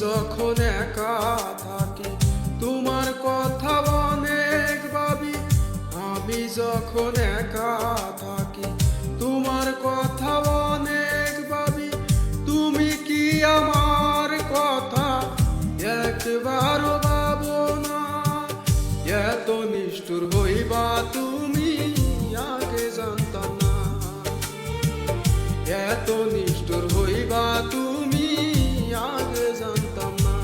যখন একা থাকি তোমার কথা অনেক ভাবি। আমি যখন একা থাকি তোমার কথা অনেক ভাবি। তুমি কি আমার কথা একবারও ভাবো না? এত নিষ্ঠুর হইবা তুমি আগে জানতাম না। এত নিষ্ঠুর হইবা তুমি আগে জানতাম না।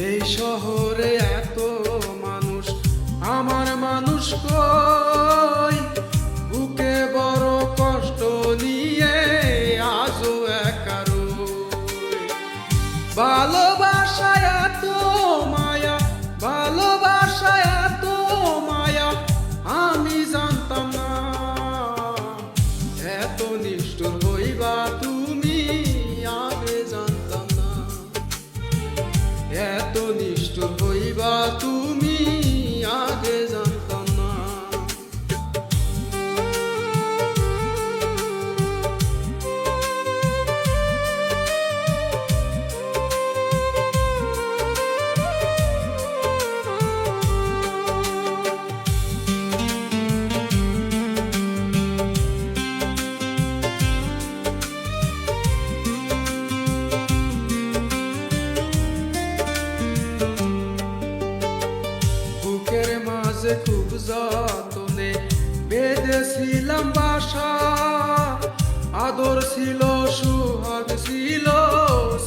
এই শহরে এত মানুষ, আমার মানুষ কই? বুকে বড় কষ্ট নিয়ে আজও একা রই। ভালোবাসায় এত মায়া, ভালোবাসায় এত মায়া আমি জানতাম না। এত নিষ্ঠুর হইবা তুমি আগে জানতাম না। এত নিষ্ঠুর হইবা তুমি আগে জানতাম না। বুকের মাঝে খুব যতনে বেঁধেছিলাম বাসা। আদর ছিল, সুহাগ ছিল,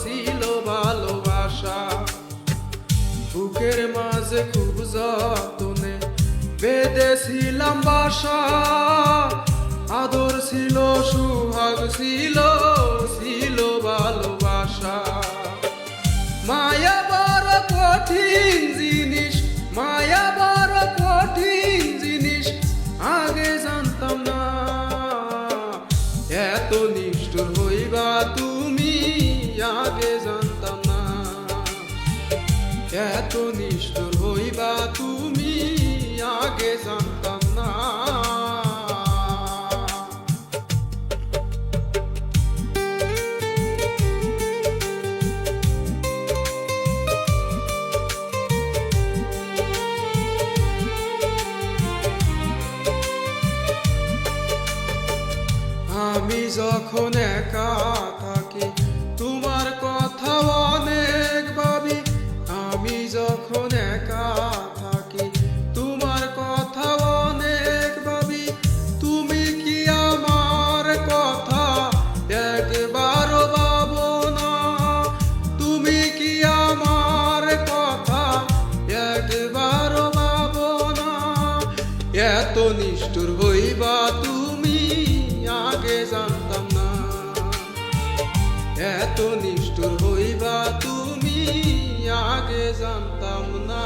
ছিল ভালোবাসা। বুকের মাঝে খুব যতনে বেঁধেছিলাম বাসা। আদর ছিল, সুহাগ ছিল, ছিল ভালোবাসা। মায়া বড় কঠিন জিনিস, মায়া বড় কঠিন জিনিস আগে জানতাম না। এত নিষ্ঠুর হইবা তুমি আগে জানতাম না। এত নিষ্ঠুর হইবা তুমি আগে জানতাম না। আমি যখন একা থাকি তোমার কথা অনেক ভাবি। আমি যখন একা থাকি তোমার কথা অনেক ভাবি। তুমি কি আমার কথা একবারও ভাবো না? তুমি কি আমার কথা একবারও ভাবো না? এত নিষ্ঠুর হইবা তুমি আগে জানতাম না। এত নিষ্ঠুর হইবা তুমি আগে জানতাম না।